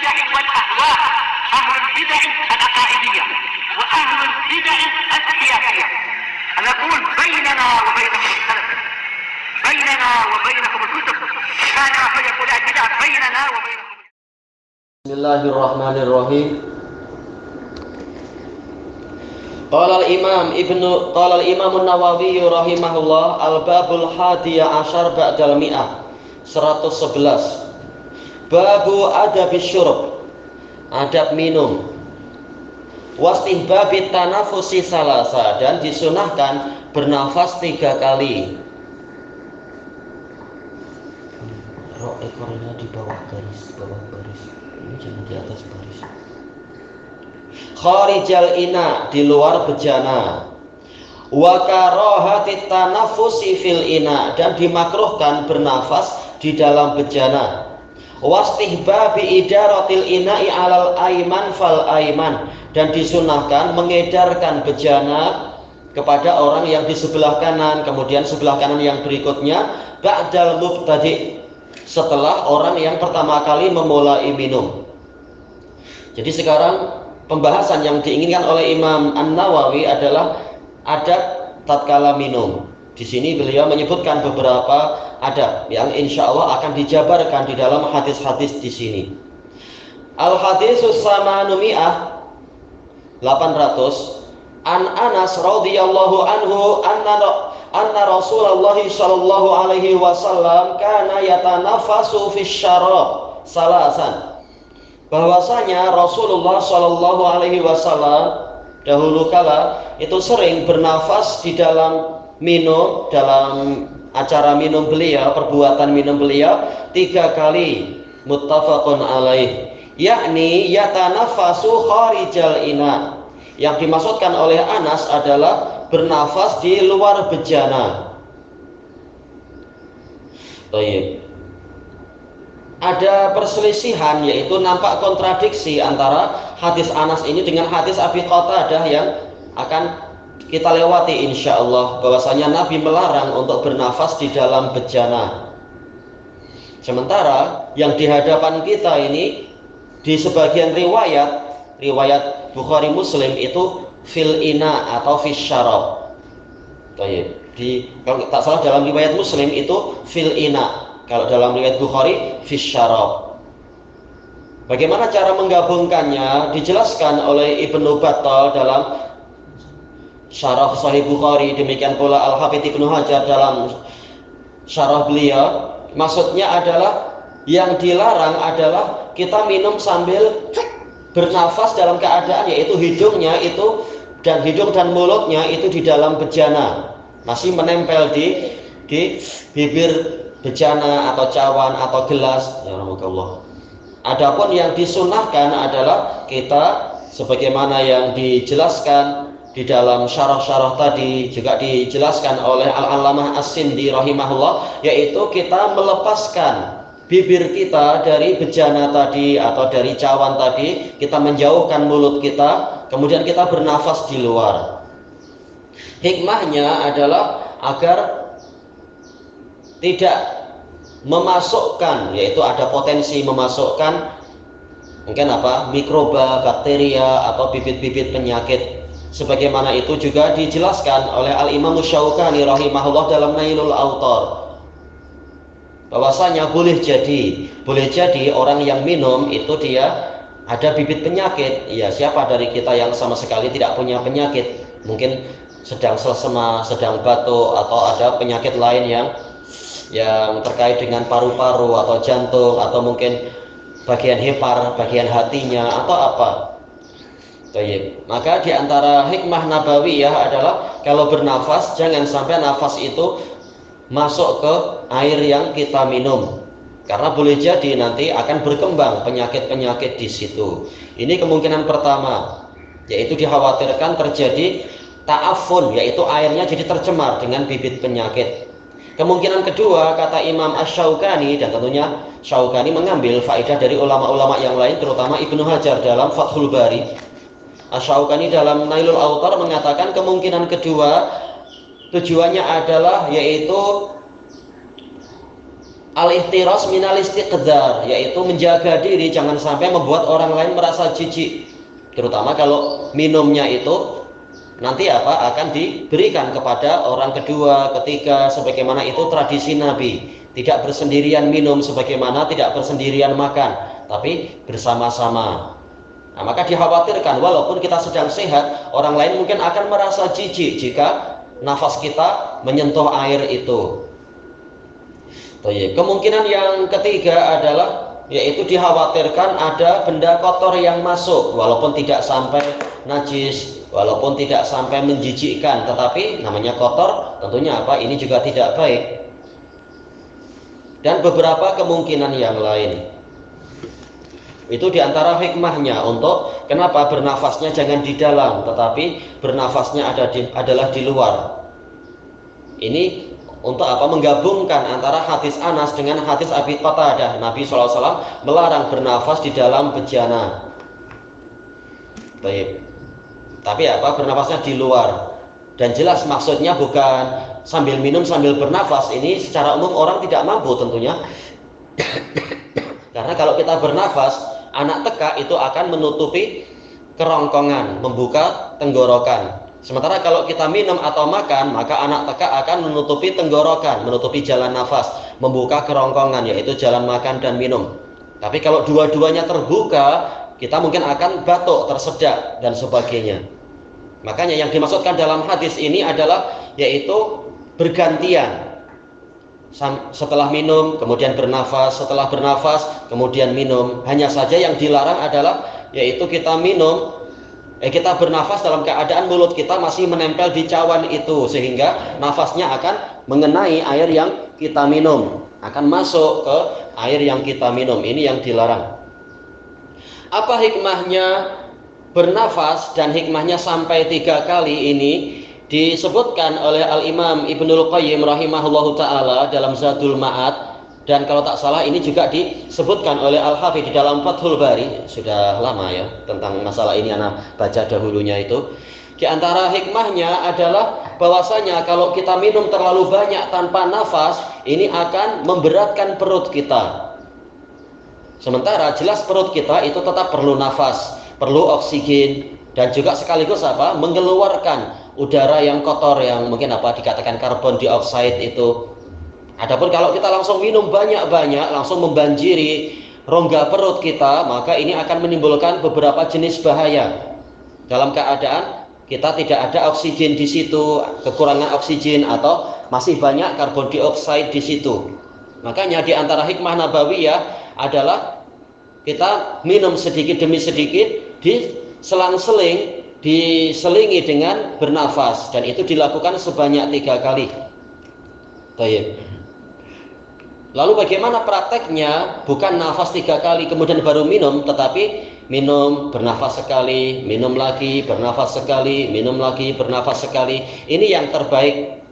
البدع والأهواء، أهل البدع العقائدية وأهل البدع السياسية. نقول بيننا وبينكم السلف، بيننا وبينكم الكتب، كان فيقول البدع بيننا وبينكم. بسم الله الرحمن الرحيم. قال الإمام النwawi rahimahullah al-babul hadiya asyar ba'dal mi'ah 111. Babu adabis syurb, adab minum. Wastihbabit tanafusi salasa, dan disunahkan bernafas 3 kali. Rok ekornya di bawah baris, ini jangan di atas baris. Kharijal ina, di luar bejana. Wa karahatit tanafusi fil ina, dan dimakruhkan bernafas di dalam bejana. Wastihbabi idaratil ina'i alal aiman fal aiman, dan disunahkan mengedarkan bejana kepada orang yang di sebelah kanan, kemudian sebelah kanan yang berikutnya, ba'dal mubtadi', setelah orang yang pertama kali memulai minum. Jadi sekarang pembahasan yang diinginkan oleh Imam An-Nawawi adalah adab tatkala minum. Di sini beliau menyebutkan beberapa adab yang insya Allah akan dijabarkan di dalam hadis-hadis di sini. Al-hadisus samanumi'ah 800. An Anas radhiyallahu anhu anna Rasulullah sallallahu alaihi wasallam kana yatanafasu fis syarab salasan. Bahwasanya Rasulullah sallallahu alaihi wasallam dahulu kala itu sering bernafas di dalam minum, dalam acara minum beliau, perbuatan minum beliau 3 kali. Muttafaqun alaih, yakni yatanafasu kharijal ina. Yang dimaksudkan oleh Anas adalah bernafas di luar bejana. Baik. Ada perselisihan, yaitu nampak kontradiksi antara hadis Anas ini dengan hadis Abi Qatadah yang akan kita lewati insya Allah, bahwasanya Nabi melarang untuk bernafas di dalam bejana. Sementara yang di hadapan kita ini di sebagian riwayat Bukhari Muslim itu fil ina atau fis syarab. Kalau tak salah dalam riwayat Muslim itu fil ina, kalau dalam riwayat Bukhari fis syarab. Bagaimana cara menggabungkannya dijelaskan oleh Ibnu Battal dalam Syarah Sahih Bukhari, demikian pula Al-Hafidz Ibnu Hajar dalam syarah beliau. Maksudnya adalah yang dilarang adalah kita minum sambil bernafas dalam keadaan yaitu hidungnya itu dan hidung dan mulutnya itu di dalam bejana, masih menempel di bibir bejana atau cawan atau gelas. Ya rahmatullah. Adapun yang disunahkan adalah kita sebagaimana yang dijelaskan di dalam syarah-syarah tadi, juga dijelaskan oleh Al-Allamah As-Sindi rahimahullah, yaitu kita melepaskan bibir kita dari bejana tadi atau dari cawan tadi, kita menjauhkan mulut kita, kemudian kita bernafas di luar. Hikmahnya adalah agar tidak memasukkan, yaitu ada potensi memasukkan mungkin mikroba, bakteria atau bibit-bibit penyakit. Sebagaimana itu juga dijelaskan oleh Al-Imam Syaukani rahimahullah dalam Nailul Autar, bahwasanya boleh jadi orang yang minum itu dia ada bibit penyakit. Ya, siapa dari kita yang sama sekali tidak punya penyakit, mungkin sedang selsema, sedang batuk, atau ada penyakit lain yang terkait dengan paru-paru atau jantung, atau mungkin bagian hepar, bagian hatinya atau apa. Baik. Maka di antara hikmah nabawiyah adalah kalau bernafas jangan sampai nafas itu masuk ke air yang kita minum, karena boleh jadi nanti akan berkembang penyakit-penyakit di situ. Ini kemungkinan pertama, yaitu dikhawatirkan terjadi ta'affun, yaitu airnya jadi tercemar dengan bibit penyakit. Kemungkinan kedua, kata Imam Asy-Syaukani, dan tentunya Syaukani mengambil faedah dari ulama-ulama yang lain, terutama Ibnu Hajar dalam Fathul Bari. Asy-Syaukani dalam Nailul Autar mengatakan kemungkinan kedua tujuannya adalah yaitu Al-ihtiras minal istiqdzar, yaitu menjaga diri jangan sampai membuat orang lain merasa jijik. Terutama kalau minumnya itu nanti akan diberikan kepada orang kedua, ketiga, sebagaimana itu tradisi Nabi. Tidak bersendirian minum sebagaimana tidak bersendirian makan, tapi bersama-sama. Nah, maka dikhawatirkan walaupun kita sedang sehat, orang lain mungkin akan merasa jijik jika nafas kita menyentuh air itu. Kemungkinan yang ketiga adalah yaitu dikhawatirkan ada benda kotor yang masuk, walaupun tidak sampai najis, walaupun tidak sampai menjijikkan, tetapi namanya kotor tentunya ini juga tidak baik. Dan beberapa kemungkinan yang lain. Itu diantara hikmahnya untuk kenapa bernafasnya jangan di dalam, tetapi bernafasnya adalah di luar. Ini untuk menggabungkan antara hadis Anas dengan hadis Abi Qatadah. Nabi SAW melarang bernafas di dalam bejana. Baik. Tapi bernafasnya di luar. Dan jelas maksudnya bukan sambil minum sambil bernafas. Ini secara umum orang tidak mampu tentunya. Karena kalau kita bernafas, anak teka itu akan menutupi kerongkongan, membuka tenggorokan. Sementara kalau kita minum atau makan, maka anak teka akan menutupi tenggorokan, menutupi jalan nafas, membuka kerongkongan, yaitu jalan makan dan minum. Tapi kalau dua-duanya terbuka, kita mungkin akan batuk, tersedak, dan sebagainya. Makanya yang dimaksudkan dalam hadis ini adalah yaitu bergantian. Setelah minum, kemudian bernafas, setelah bernafas, kemudian minum. Hanya saja yang dilarang adalah yaitu kita minum, kita bernafas dalam keadaan mulut kita masih menempel di cawan itu, sehingga nafasnya akan mengenai air yang kita minum, akan masuk ke air yang kita minum. Ini yang dilarang. Apa hikmahnya bernafas dan hikmahnya sampai 3 kali ini disebutkan oleh Al-Imam Ibnul Qayyim rahimahullahu ta'ala dalam Zadul Ma'ad. Dan kalau tak salah ini juga disebutkan oleh Al-Hafidh di dalam Fathul Bari. Sudah lama ya tentang masalah ini anak baca dahulunya itu. Di antara hikmahnya adalah bahwasanya kalau kita minum terlalu banyak tanpa nafas, ini akan memberatkan perut kita. Sementara jelas perut kita itu tetap perlu nafas, perlu oksigen, dan juga sekaligus mengeluarkan udara yang kotor yang mungkin dikatakan karbon dioksida itu. Adapun kalau kita langsung minum banyak-banyak, langsung membanjiri rongga perut kita, maka ini akan menimbulkan beberapa jenis bahaya. Dalam keadaan kita tidak ada oksigen di situ, kekurangan oksigen atau masih banyak karbon dioksida di situ. Makanya di antara hikmah nabawiyah adalah kita minum sedikit demi sedikit, diselang-seling, diselingi dengan bernafas, dan itu dilakukan sebanyak 3 kali. Baik. Lalu bagaimana prakteknya? Bukan nafas 3 kali kemudian baru minum, tetapi minum, bernafas sekali, minum lagi, bernafas sekali, minum lagi, bernafas sekali. Ini yang terbaik.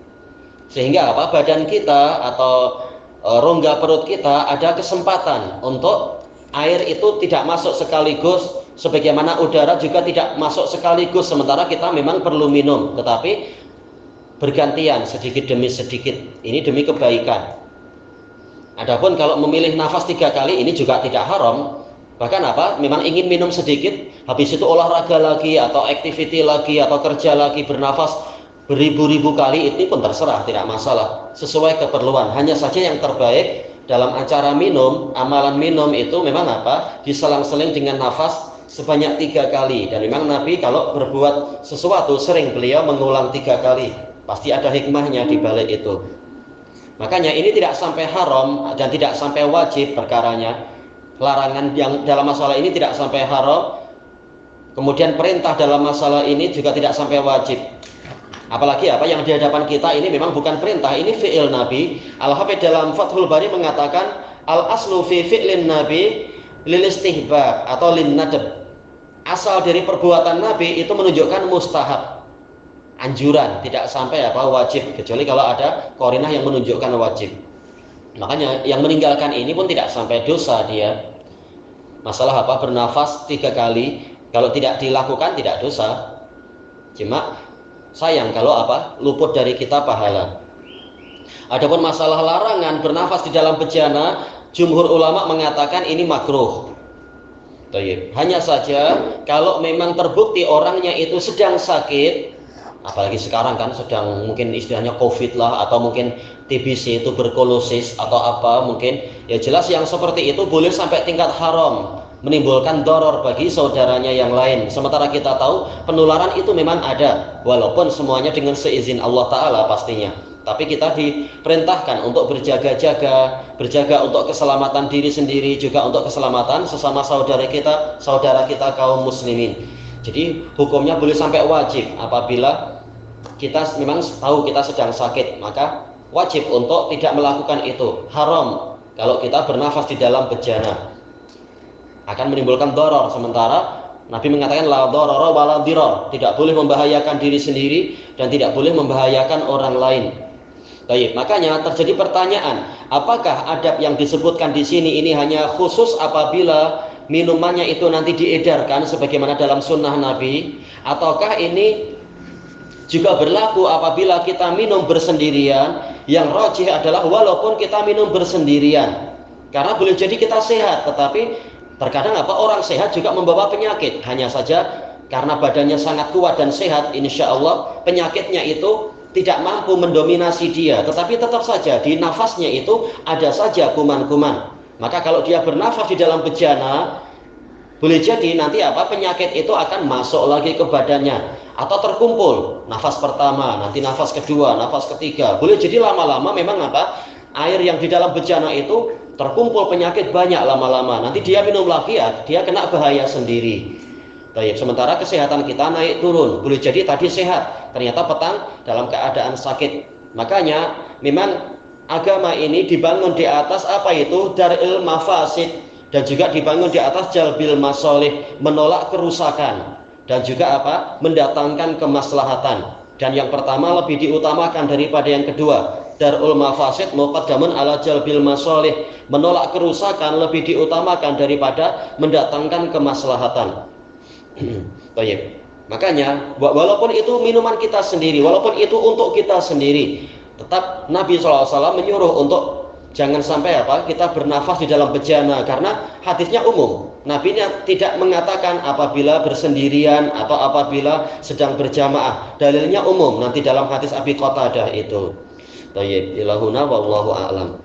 Sehingga badan kita atau rongga perut kita ada kesempatan untuk air itu tidak masuk sekaligus, sebagaimana udara juga tidak masuk sekaligus. Sementara kita memang perlu minum, tetapi bergantian sedikit demi sedikit. Ini demi kebaikan. Adapun kalau memilih nafas 3 kali ini juga tidak haram. Bahkan memang ingin minum sedikit, habis itu olahraga lagi atau activity lagi atau kerja lagi, bernafas beribu-ribu kali, itu pun terserah, tidak masalah, sesuai keperluan. Hanya saja yang terbaik dalam acara minum, amalan minum itu memang diselang-seling dengan nafas sebanyak 3 kali. Dan memang Nabi kalau berbuat sesuatu sering beliau mengulang 3 kali. Pasti ada hikmahnya di balik itu. Makanya ini tidak sampai haram dan tidak sampai wajib perkaranya. Larangan yang dalam masalah ini tidak sampai haram. Kemudian perintah dalam masalah ini juga tidak sampai wajib. Apalagi yang di hadapan kita ini memang bukan perintah, ini fi'il Nabi. Al-Hafidh dalam Fathul Bari mengatakan al-aslu fi fi'lin Nabi lil istihbab atau lin nadab. Asal dari perbuatan Nabi itu menunjukkan mustahab, anjuran, tidak sampai wajib, kecuali kalau ada qarinah yang menunjukkan wajib. Makanya yang meninggalkan ini pun tidak sampai dosa dia. Masalah bernafas 3 kali, kalau tidak dilakukan tidak dosa. Cuma sayang kalau luput dari kita pahala. Adapun masalah larangan bernafas di dalam bejana, jumhur ulama mengatakan ini makruh. Hanya saja kalau memang terbukti orangnya itu sedang sakit, apalagi sekarang kan sedang mungkin istilahnya COVID lah, atau mungkin TBC, tuberkulosis atau apa mungkin, ya jelas yang seperti itu boleh sampai tingkat haram, menimbulkan doror bagi saudaranya yang lain. Sementara kita tahu penularan itu memang ada, walaupun semuanya dengan seizin Allah Ta'ala pastinya. Tapi kita diperintahkan untuk berjaga-jaga, berjaga untuk keselamatan diri sendiri, juga untuk keselamatan sesama saudara kita kaum muslimin. Jadi hukumnya boleh sampai wajib apabila kita memang tahu kita sedang sakit, maka wajib untuk tidak melakukan itu. Haram kalau kita bernafas di dalam bejana, akan menimbulkan doror. Sementara Nabi mengatakan la dororo wala diror, tidak boleh membahayakan diri sendiri dan tidak boleh membahayakan orang lain. Baik, makanya terjadi pertanyaan, apakah adab yang disebutkan di sini ini hanya khusus apabila minumannya itu nanti diedarkan sebagaimana dalam sunnah Nabi, ataukah ini juga berlaku apabila kita minum bersendirian? Yang rajih adalah walaupun kita minum bersendirian, karena boleh jadi kita sehat, tetapi terkadang orang sehat juga membawa penyakit. Hanya saja karena badannya sangat kuat dan sehat, insya Allah penyakitnya itu tidak mampu mendominasi dia, tetapi tetap saja di nafasnya itu ada saja kuman-kuman. Maka kalau dia bernafas di dalam bejana, boleh jadi nanti penyakit itu akan masuk lagi ke badannya, atau terkumpul nafas pertama, nanti nafas kedua, nafas ketiga. Boleh jadi lama-lama memang air yang di dalam bejana itu terkumpul penyakit banyak lama-lama. Nanti dia minum lagi, dia kena bahaya sendiri. Sementara kesehatan kita naik turun, boleh jadi tadi sehat, ternyata petang dalam keadaan sakit. Makanya memang agama ini dibangun di atas dar'il mafasid, dan juga dibangun di atas jalbil masolih, menolak kerusakan, dan juga mendatangkan kemaslahatan. Dan yang pertama lebih diutamakan daripada yang kedua. Darul mafasid muqaddamun ala jalbil masolih, menolak kerusakan lebih diutamakan daripada mendatangkan kemaslahatan. Baik. Makanya walaupun itu minuman kita sendiri, walaupun itu untuk kita sendiri, tetap Nabi SAW menyuruh untuk jangan sampai kita bernafas di dalam bejana, karena hadisnya umum. Nabi tidak mengatakan apabila bersendirian atau apabila sedang berjamaah. Dalilnya umum nanti dalam hadis Abi Qatadah itu. Tayyib, ilahuna wallahu a'lam.